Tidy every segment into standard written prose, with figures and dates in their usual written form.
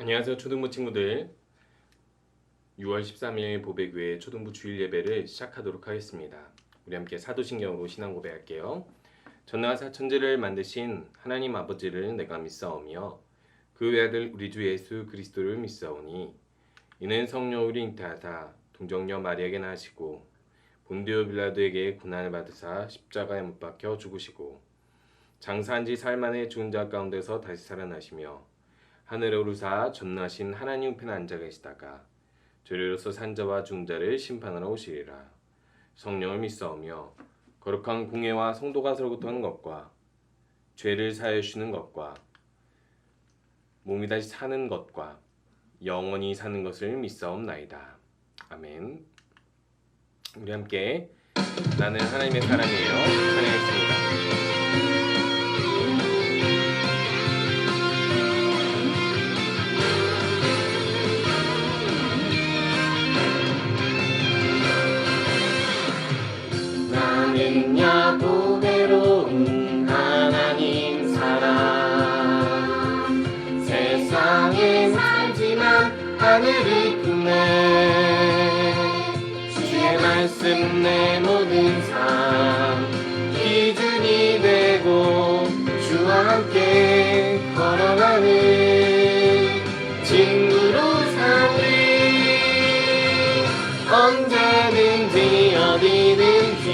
안녕하세요 초등부 친구들. 6월 13일 보배교회 초등부 주일 예배를 시작하도록 하겠습니다. 우리 함께 사도신경으로 신앙 고백할게요. 전능한 사천지를 만드신 하나님 아버지를 내가 믿사오며 그 외아들 우리 주 예수 그리스도를 믿사오니 이는 성령으로 잉태하사 동정녀 마리아에게 나시고 본디오 빌라도에게 고난을 받으사 십자가에 못 박혀 죽으시고 장사한 지 사흘 만에 죽은 자 가운데서 다시 살아나시며 하늘에 오르사 전능하신 하나님 우편에 앉아 계시다가 죄로서 산 자와 죽은 자를 심판하러 오시리라. 성령을 믿사오며 거룩한 공회와 성도가 서로부터하는 것과 죄를 사하여 주시는 것과 몸이 다시 사는 것과 영원히 사는 것을 믿사옵나이다. 아멘. 우리 함께 나는 하나님의 사람이에요 찬양했습니다. 나는 야곱외로운 하나님 사람 세상에 살지만 하늘을 품네 주의 말씀 내 모든 삶 기준이 되고 주와 함께 걸어가는 친구로 살리 언제든지 어디든지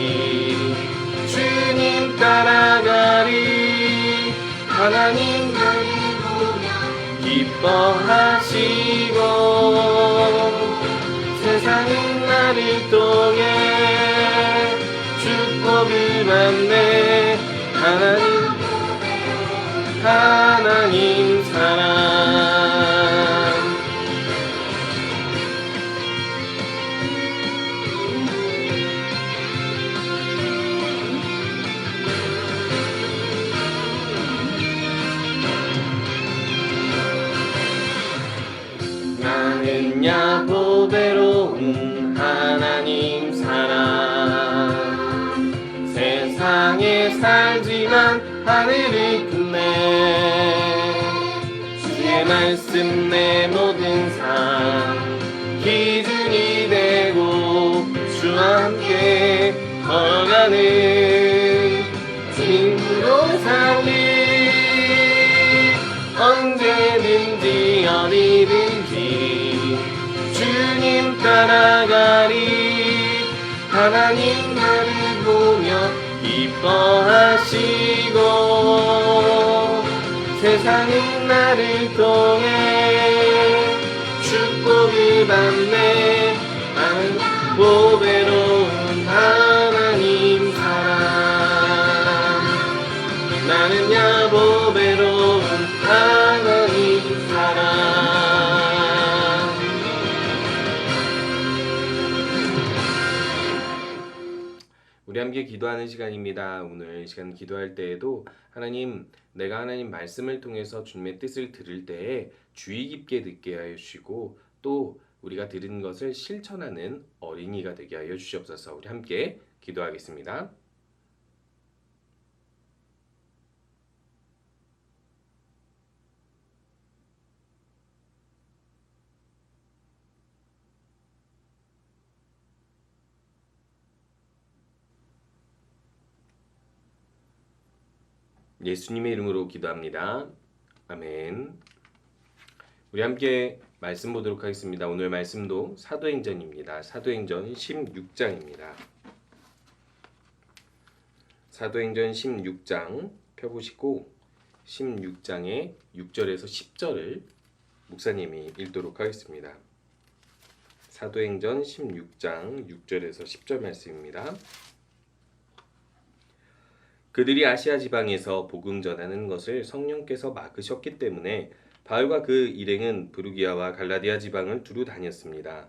주님 따라가리 하나님 나를 보며 기뻐하시고 세상은 나를 통해 축복을 받네 하나님 사랑 나는 야곱외로운 하나님 사람 세상에 살지만 하늘을 품네 주의 말씀 내 모든 삶 기준이 되고 주와 함께 걸어가는 친구로 살리 언제든지 어디든지 주님 따라가리 하나님 나를 보며 기뻐하시고 세상은 나를 통해 축복을 받네 보배로운 하나님 사람 나는 야곱외로운 하나님 사람 우리 함께 기도하는 시간입니다. 오늘 시간 기도할 때에도 하나님, 내가 하나님 말씀을 통해서 주님의 뜻을 들을 때에 주의 깊게 듣게 하여 주시고 또 우리가 들은 것을 실천하는 어린이가 되게 하여 주시옵소서. 우리 함께 기도하겠습니다. 예수님의 이름으로 기도합니다. 아멘. 우리 함께 말씀 보도록 하겠습니다. 오늘 말씀도 사도행전입니다. 사도행전 16장입니다. 사도행전 16장 펴보시고 16장의 6절에서 10절을 목사님이 읽도록 하겠습니다. 사도행전 16장 6절에서 10절 말씀입니다. 그들이 아시아 지방에서 복음 전하는 것을 성령께서 막으셨기 때문에 바울과 그 일행은 부르기아와 갈라디아 지방을 두루 다녔습니다.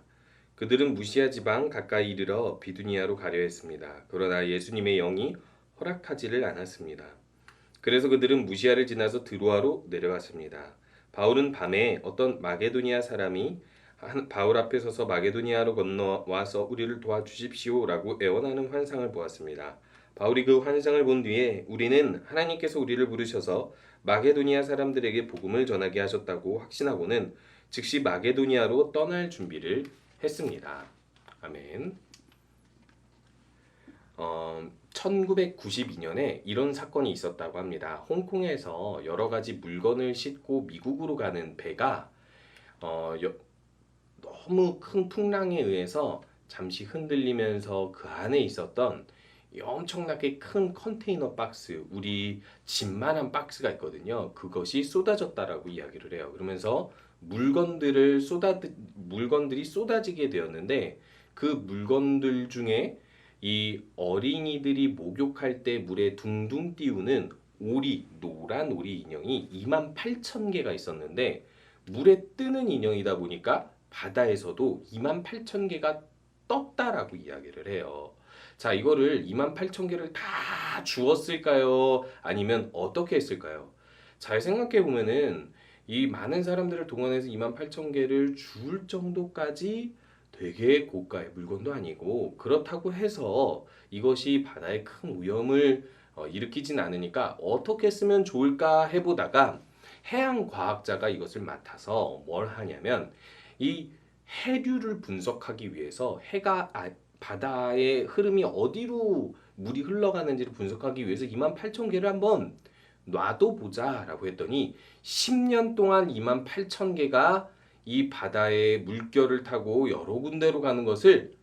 그들은 무시아 지방 가까이 이르러 비두니아로 가려 했습니다. 그러나 예수님의 영이 허락하지를 않았습니다. 그래서 그들은 무시아를 지나서 드로아로 내려갔습니다. 바울은 밤에 어떤 마게도니아 사람이 바울 앞에 서서 마게도니아로 건너와서 우리를 도와주십시오라고 애원하는 환상을 보았습니다. 바울이 그 환상을 본 뒤에 우리는 하나님께서 우리를 부르셔서 마게도니아 사람들에게 복음을 전하게 하셨다고 확신하고는 즉시 마게도니아로 떠날 준비를 했습니다. 아멘. 1992년에 이런 사건이 있었다고 합니다. 홍콩에서 여러 가지 물건을 싣고 미국으로 가는 배가 너무 큰 풍랑에 의해서 잠시 흔들리면서 그 안에 있었던 이 엄청나게 큰 컨테이너 박스, 우리 집만한 박스가 있거든요. 그것이 쏟아졌다라고 이야기를 해요. 그러면서 물건들이 쏟아지게 되었는데 그 물건들 중에 이 어린이들이 목욕할 때 물에 둥둥 띄우는 오리, 노란 오리 인형이 28,000개가 있었는데 물에 뜨는 인형이다 보니까 바다에서도 28,000개가 떴다라고 이야기를 해요. 자, 이거를 28,000개를 다 주었을까요? 아니면 어떻게 했을까요? 잘 생각해 보면은 이 많은 사람들을 동원해서 28,000개를 줄 정도까지 되게 고가의 물건도 아니고, 그렇다고 해서 이것이 바다에 큰 위험을 일으키진 않으니까 어떻게 쓰면 좋을까 해보다가 해양 과학자가 이것을 맡아서 뭘 하냐면 이 해류를 분석하기 위해서 바다의 흐름이 어디로 물이 흘러가는지를 분석하기 위해서 28,000개를 한번 놔둬보자라고 했더니 10년 동안 28,000개가 이 바다의 물결을 타고 여러 군데로 가는 것을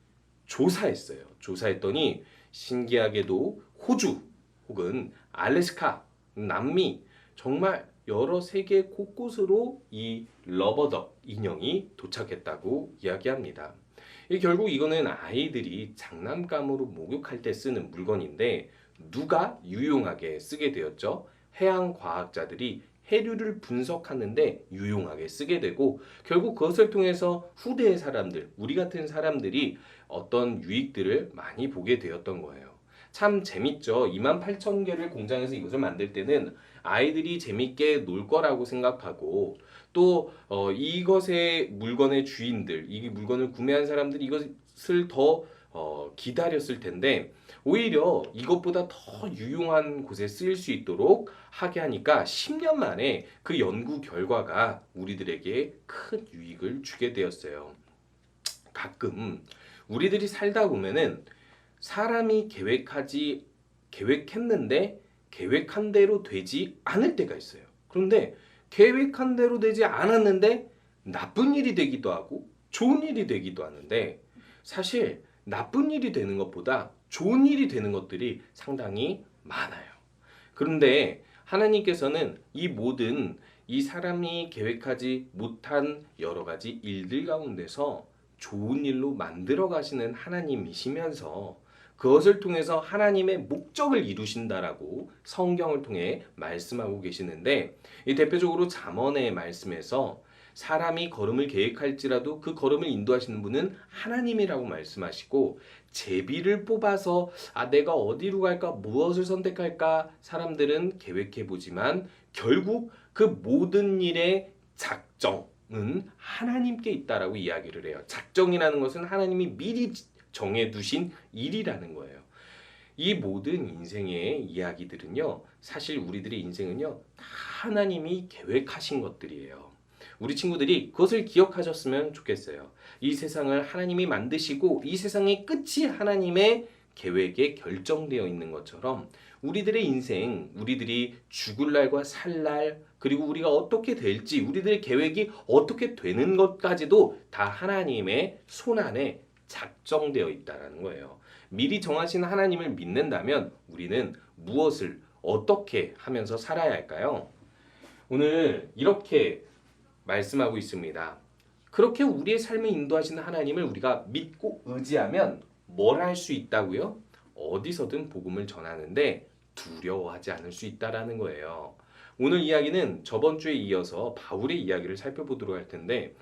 조사했어요. 조사했더니 신기하게도 호주 혹은 알래스카, 남미, 정말 여러 세계 곳곳으로 이 러버덕 인형이 도착했다고 이야기합니다. 결국 이거는 아이들이 장난감으로 목욕할 때 쓰는 물건인데 누가 유용하게 쓰게 되었죠? 해양 과학자들이 해류를 분석하는데 유용하게 쓰게 되고, 결국 그것을 통해서 후대의 사람들, 우리 같은 사람들이 어떤 유익들을 많이 보게 되었던 거예요. 참 재밌죠. 28,000개를 공장에서 이것을 만들 때는 아이들이 재밌게 놀 거라고 생각하고, 또 이것의 물건의 주인들, 이 물건을 구매한 사람들이 이것을 더 기다렸을 텐데 오히려 이것보다 더 유용한 곳에 쓰일 수 있도록 하게 하니까 10년 만에 그 연구 결과가 우리들에게 큰 유익을 주게 되었어요. 가끔 우리들이 살다 보면은 사람이 계획했는데 계획한 대로 되지 않을 때가 있어요. 그런데 계획한 대로 되지 않았는데 나쁜 일이 되기도 하고 좋은 일이 되기도 하는데, 사실 나쁜 일이 되는 것보다 좋은 일이 되는 것들이 상당히 많아요. 그런데 하나님께서는 이 사람이 계획하지 못한 여러 가지 일들 가운데서 좋은 일로 만들어 가시는 하나님이시면서 그것을 통해서 하나님의 목적을 이루신다라고 성경을 통해 말씀하고 계시는데, 이 대표적으로 잠언의 말씀에서 사람이 걸음을 계획할지라도 그 걸음을 인도하시는 분은 하나님이라고 말씀하시고, 제비를 뽑아서 내가 어디로 갈까, 무엇을 선택할까 사람들은 계획해 보지만 결국 그 모든 일의 작정은 하나님께 있다라고 이야기를 해요. 작정이라는 것은 하나님이 미리 정해두신 일이라는 거예요. 이 모든 인생의 이야기들은요, 사실 우리들의 인생은요, 다 하나님이 계획하신 것들이에요. 우리 친구들이 그것을 기억하셨으면 좋겠어요. 이 세상을 하나님이 만드시고 이 세상의 끝이 하나님의 계획에 결정되어 있는 것처럼 우리들의 인생, 우리들이 죽을 날과 살 날, 그리고 우리가 어떻게 될지, 우리들의 계획이 어떻게 되는 것까지도 다 하나님의 손안에 작정되어 있다는 거예요. 미리 정하신 하나님을 믿는다면 우리는 무엇을 어떻게 하면서 살아야 할까요? 오늘 이렇게 말씀하고 있습니다. 그렇게 우리의 삶을 인도하시는 하나님을 우리가 믿고 의지하면 뭘 할 수 있다고요? 어디서든 복음을 전하는데 두려워하지 않을 수 있다라는 거예요. 오늘 이야기는 저번 주에 이어서 바울의 이야기를 살펴보도록 할 텐데,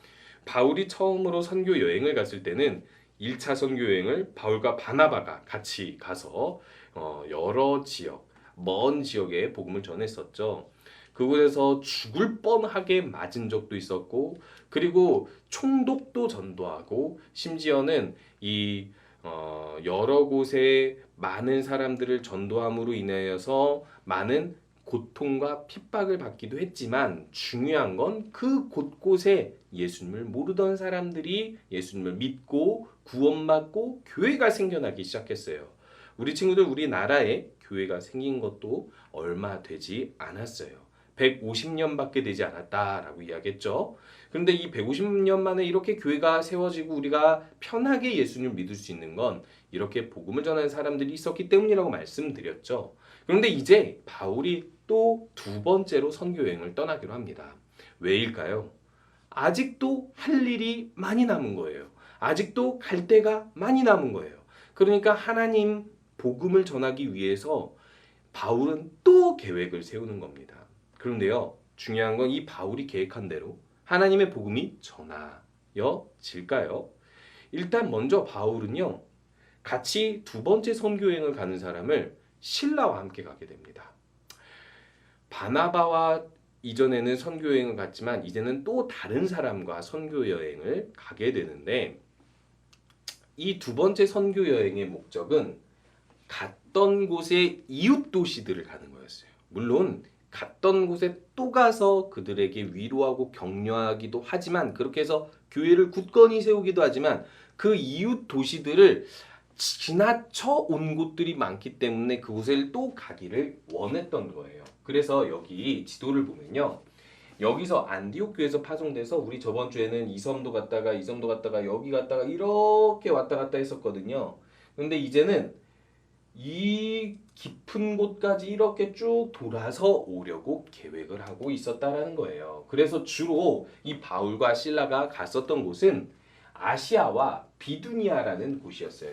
바울이 처음으로 선교 여행을 갔을 때는 1차 선교 여행을 바울과 바나바가 같이 가서 여러 지역, 먼 지역에 복음을 전했었죠. 그곳에서 죽을 뻔하게 맞은 적도 있었고, 그리고 총독도 전도하고, 심지어는 여러 곳에 많은 사람들을 전도함으로 인하여서 많은 고통과 핍박을 받기도 했지만 중요한 건 그 곳곳에 예수님을 모르던 사람들이 예수님을 믿고 구원받고 교회가 생겨나기 시작했어요. 우리 친구들 우리나라에 교회가 생긴 것도 얼마 되지 않았어요. 150년밖에 되지 않았다라고 이야기했죠. 그런데 이 150년 만에 이렇게 교회가 세워지고 우리가 편하게 예수님을 믿을 수 있는 건 이렇게 복음을 전하는 사람들이 있었기 때문이라고 말씀드렸죠. 그런데 이제 바울이 또 두 번째로 선교 여행을 떠나기로 합니다. 왜일까요? 아직도 할 일이 많이 남은 거예요. 아직도 갈 데가 많이 남은 거예요. 그러니까 하나님 복음을 전하기 위해서 바울은 또 계획을 세우는 겁니다. 그런데요, 중요한 건 이 바울이 계획한 대로 하나님의 복음이 전하여질까요? 일단 먼저 바울은요, 같이 두 번째 선교 여행을 가는 사람을 실라와 함께 가게 됩니다. 바나바와 이전에는 선교 여행을 갔지만 이제는 또 다른 사람과 선교 여행을 가게 되는데, 이 두 번째 선교 여행의 목적은 갔던 곳의 이웃 도시들을 가는 거였어요. 물론 갔던 곳에 또 가서 그들에게 위로하고 격려하기도 하지만, 그렇게 해서 교회를 굳건히 세우기도 하지만 그 이웃 도시들을 지나쳐 온 곳들이 많기 때문에 그곳을 또 가기를 원했던 거예요. 그래서 여기 지도를 보면요, 여기서 안디옥 교회에서 파송돼서 우리 저번 주에는 이 섬도 갔다가 여기 갔다가 이렇게 왔다 갔다 했었거든요. 근데 이제는 이 깊은 곳까지 이렇게 쭉 돌아서 오려고 계획을 하고 있었다라는 거예요. 그래서 주로 이 바울과 실라가 갔었던 곳은 아시아와 비두니아라는 곳이었어요.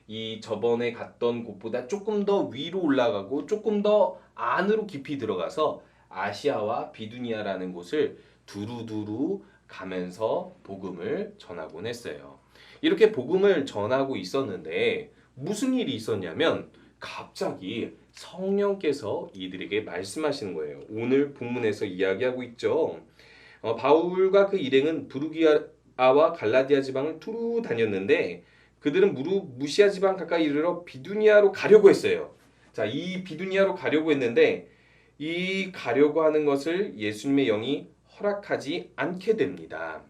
이 저번에 갔던 곳보다 조금 더 위로 올라가고 조금 더 안으로 깊이 들어가서 아시아와 비두니아라는 곳을 두루두루 가면서 복음을 전하곤 했어요. 이렇게 복음을 전하고 있었는데 무슨 일이 있었냐면 갑자기 성령께서 이들에게 말씀하시는 거예요. 오늘 본문에서 이야기하고 있죠. 바울과 그 일행은 부르기아와 갈라디아 지방을 두루 다녔는데 그들은 무시아 지방 가까이 이르러 비두니아로 가려고 했어요. 자, 이 비두니아로 가려고 했는데 이 가려고 하는 것을 예수님의 영이 허락하지 않게 됩니다.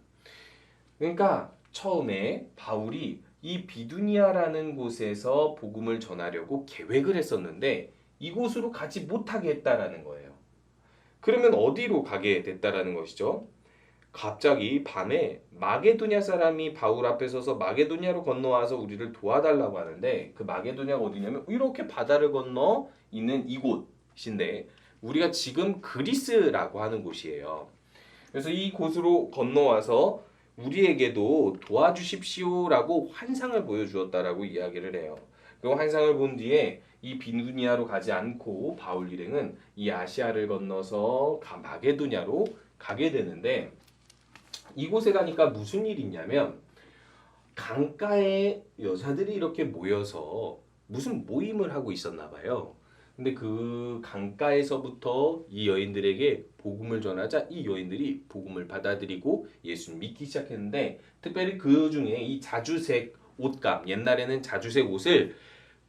그러니까 처음에 바울이 이 비두니아라는 곳에서 복음을 전하려고 계획을 했었는데 이곳으로 가지 못하게 했다라는 거예요. 그러면 어디로 가게 됐다라는 것이죠? 갑자기 밤에 마게도냐 사람이 바울 앞에 서서 마게도냐로 건너와서 우리를 도와달라고 하는데, 그 마게도냐가 어디냐면 이렇게 바다를 건너 있는 이곳인데 우리가 지금 그리스라고 하는 곳이에요. 그래서 이 곳으로 건너와서 우리에게도 도와주십시오라고 환상을 보여주었다라고 이야기를 해요. 그 환상을 본 뒤에 이 비두니아로 가지 않고 바울 일행은 이 아시아를 건너서 마게도냐로 가게 되는데, 이곳에 가니까 무슨 일이 있냐면 강가에 여자들이 이렇게 모여서 무슨 모임을 하고 있었나 봐요. 근데 그 강가에서부터 이 여인들에게 복음을 전하자 이 여인들이 복음을 받아들이고 예수를 믿기 시작했는데, 특별히 그 중에 이 자주색 옷감, 옛날에는 자주색 옷을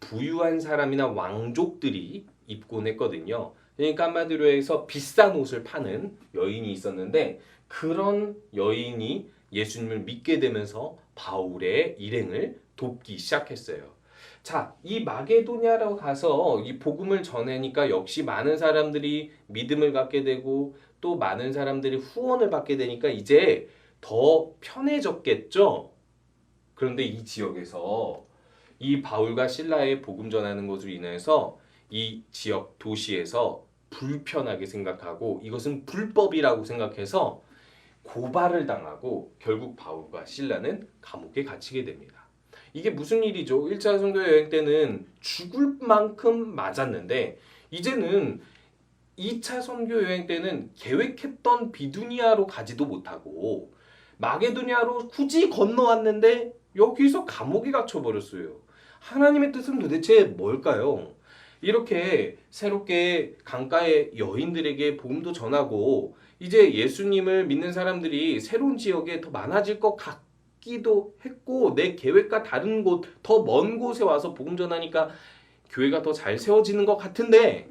부유한 사람이나 왕족들이 입곤 했거든요. 그러니까 한마디로 해서 비싼 옷을 파는 여인이 있었는데, 그런 여인이 예수님을 믿게 되면서 바울의 일행을 돕기 시작했어요. 자, 이 마게도냐로 가서 이 복음을 전하니까 역시 많은 사람들이 믿음을 갖게 되고 또 많은 사람들이 후원을 받게 되니까 이제 더 편해졌겠죠. 그런데 이 지역에서 이 바울과 실라의 복음 전하는 것으로 인해서 이 지역 도시에서 불편하게 생각하고 이것은 불법이라고 생각해서 고발을 당하고 결국 바울과 실라는 감옥에 갇히게 됩니다. 이게 무슨 일이죠? 1차 선교 여행 때는 죽을 만큼 맞았는데 이제는 2차 선교 여행 때는 계획했던 비두니아로 가지도 못하고 마게도냐로 굳이 건너왔는데 여기서 감옥에 갇혀버렸어요. 하나님의 뜻은 도대체 뭘까요? 이렇게 새롭게 강가의 여인들에게 복음도 전하고 이제 예수님을 믿는 사람들이 새로운 지역에 더 많아질 것 같기도 했고, 내 계획과 다른 곳, 더 먼 곳에 와서 복음 전하니까 교회가 더 잘 세워지는 것 같은데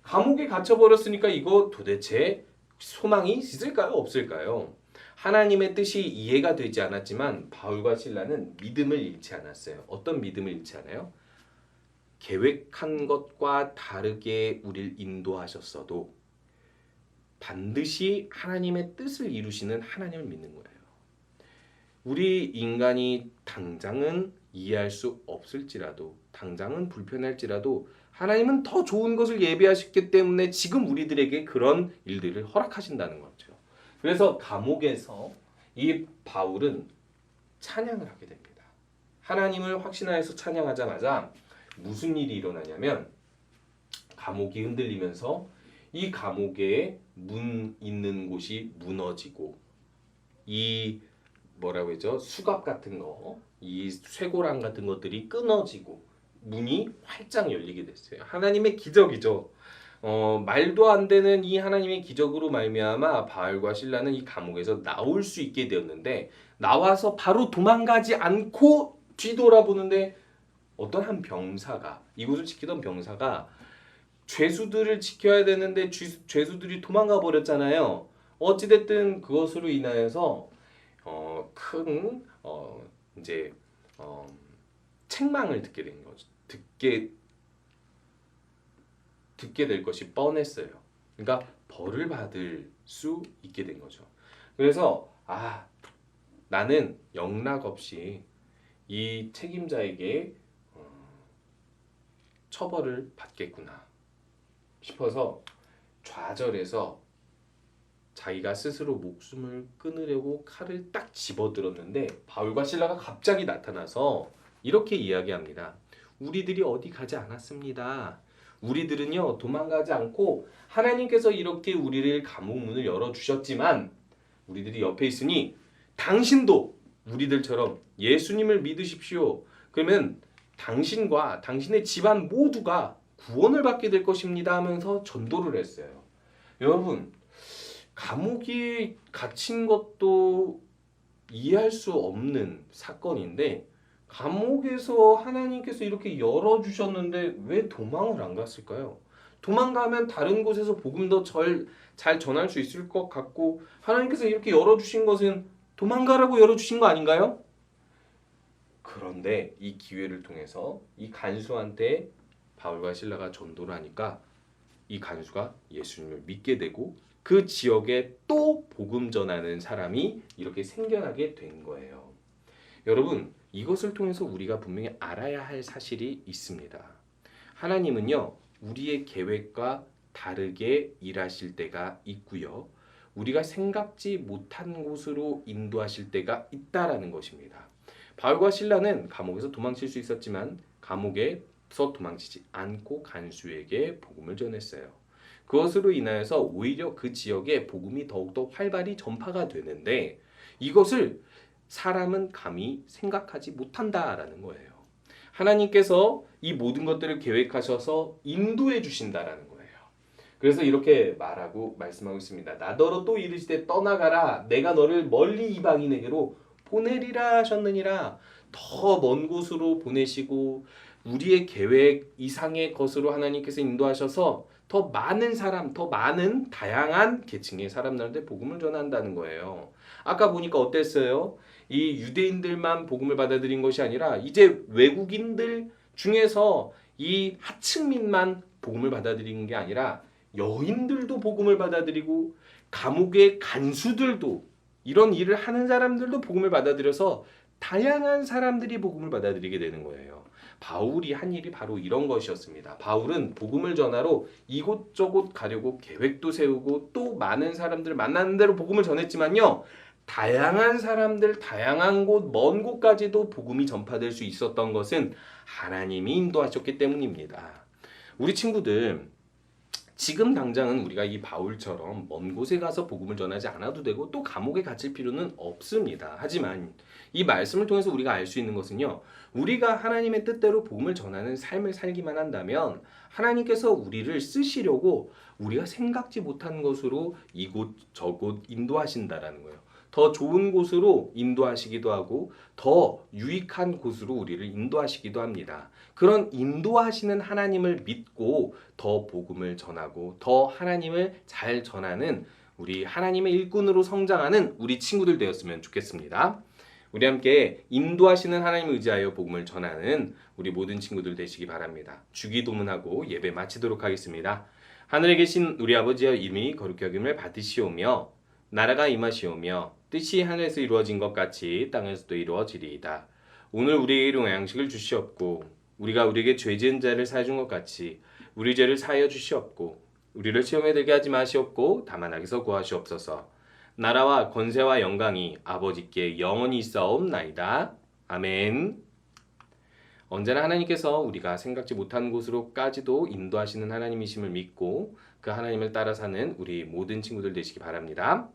감옥에 갇혀버렸으니까 이거 도대체 소망이 있을까요? 없을까요? 하나님의 뜻이 이해가 되지 않았지만 바울과 실라는 믿음을 잃지 않았어요. 어떤 믿음을 잃지 않아요? 계획한 것과 다르게 우리를 인도하셨어도 반드시 하나님의 뜻을 이루시는 하나님을 믿는 거예요. 우리 인간이 당장은 이해할 수 없을지라도, 당장은 불편할지라도 하나님은 더 좋은 것을 예비하셨기 때문에 지금 우리들에게 그런 일들을 허락하신다는 거죠. 그래서 감옥에서 이 바울은 찬양을 하게 됩니다. 하나님을 확신하여서 찬양하자마자 무슨 일이 일어나냐면 감옥이 흔들리면서 이 감옥에 문 있는 곳이 무너지고 이 뭐라고 했죠? 수갑 같은 거, 이 쇠고랑 같은 것들이 끊어지고 문이 활짝 열리게 됐어요. 하나님의 기적이죠. 말도 안 되는 이 하나님의 기적으로 말미암아 바울과 실라는 이 감옥에서 나올 수 있게 되었는데 나와서 바로 도망가지 않고 뒤돌아보는데 어떤 한 병사가 이곳을 지키던 병사가 죄수들을 지켜야 되는데 죄수들이 도망가 버렸잖아요. 어찌됐든 그것으로 인하여서 큰 이제 책망을 듣게 된 거죠. 듣게 될 것이 뻔했어요. 그러니까 벌을 받을 수 있게 된 거죠. 그래서 나는 영락 없이 이 책임자에게 처벌을 받겠구나 싶어서 좌절해서 자기가 스스로 목숨을 끊으려고 칼을 딱 집어들었는데 바울과 실라가 갑자기 나타나서 이렇게 이야기합니다. 우리들이 어디 가지 않았습니다. 우리들은요 도망가지 않고 하나님께서 이렇게 우리를 감옥 문을 열어주셨지만 우리들이 옆에 있으니 당신도 우리들처럼 예수님을 믿으십시오. 그러면 당신과 당신의 집안 모두가 구원을 받게 될 것입니다 하면서 전도를 했어요. 여러분 감옥에 갇힌 것도 이해할 수 없는 사건인데 감옥에서 하나님께서 이렇게 열어주셨는데 왜 도망을 안 갔을까요? 도망가면 다른 곳에서 복음 더 잘 전할 수 있을 것 같고 하나님께서 이렇게 열어주신 것은 도망가라고 열어주신 거 아닌가요? 그런데 이 기회를 통해서 이 간수한테 바울과 실라가 전도를 하니까 이 간수가 예수님을 믿게 되고 그 지역에 또 복음 전하는 사람이 이렇게 생겨나게 된 거예요. 여러분 이것을 통해서 우리가 분명히 알아야 할 사실이 있습니다. 하나님은요 우리의 계획과 다르게 일하실 때가 있고요. 우리가 생각지 못한 곳으로 인도하실 때가 있다라는 것입니다. 바울과 실라는 감옥에서 도망칠 수 있었지만 감옥에서 도망치지 않고 간수에게 복음을 전했어요. 그것으로 인하여서 오히려 그 지역에 복음이 더욱더 활발히 전파가 되는데 이것을 사람은 감히 생각하지 못한다라는 거예요. 하나님께서 이 모든 것들을 계획하셔서 인도해 주신다라는 거예요. 그래서 이렇게 말씀하고 있습니다. 나더러 또 이르시되 떠나가라 내가 너를 멀리 이방인에게로 보내리라 하셨느니라. 더 먼 곳으로 보내시고 우리의 계획 이상의 것으로 하나님께서 인도하셔서 더 많은 사람, 더 많은 다양한 계층의 사람들한테 복음을 전한다는 거예요. 아까 보니까 어땠어요? 이 유대인들만 복음을 받아들인 것이 아니라 이제 외국인들 중에서 이 하층민만 복음을 받아들이는 게 아니라 여인들도 복음을 받아들이고 감옥의 간수들도 이런 일을 하는 사람들도 복음을 받아들여서 다양한 사람들이 복음을 받아들이게 되는 거예요. 바울이 한 일이 바로 이런 것이었습니다. 바울은 복음을 전하러 이곳저곳 가려고 계획도 세우고 또 많은 사람들을 만나는 대로 복음을 전했지만요. 다양한 사람들, 다양한 곳, 먼 곳까지도 복음이 전파될 수 있었던 것은 하나님이 인도하셨기 때문입니다. 우리 친구들, 지금 당장은 우리가 이 바울처럼 먼 곳에 가서 복음을 전하지 않아도 되고 또 감옥에 갇힐 필요는 없습니다. 하지만 이 말씀을 통해서 우리가 알 수 있는 것은요. 우리가 하나님의 뜻대로 복음을 전하는 삶을 살기만 한다면 하나님께서 우리를 쓰시려고 우리가 생각지 못한 것으로 이곳 저곳 인도하신다라는 거예요. 더 좋은 곳으로 인도하시기도 하고 더 유익한 곳으로 우리를 인도하시기도 합니다. 그런 인도하시는 하나님을 믿고 더 복음을 전하고 더 하나님을 잘 전하는 우리 하나님의 일꾼으로 성장하는 우리 친구들 되었으면 좋겠습니다. 우리 함께 인도하시는 하나님을 의지하여 복음을 전하는 우리 모든 친구들 되시기 바랍니다. 주기도문하고 예배 마치도록 하겠습니다. 하늘에 계신 우리 아버지여 이름이 거룩히 여김을 받으시오며 나라가 임하시오며 뜻이 하늘에서 이루어진 것 같이 땅에서도 이루어지리이다. 오늘 우리에게 일용할 양식을 주시옵고 우리가 우리에게 죄 지은 자를 사해 준 것 같이 우리 죄를 사하여 주시옵고 우리를 시험에 들게 하지 마시옵고 다만 악에서 구하시옵소서. 나라와 권세와 영광이 아버지께 영원히 있사옵나이다. 아멘. 언제나 하나님께서 우리가 생각지 못한 곳으로까지도 인도하시는 하나님이심을 믿고 그 하나님을 따라 사는 우리 모든 친구들 되시기 바랍니다.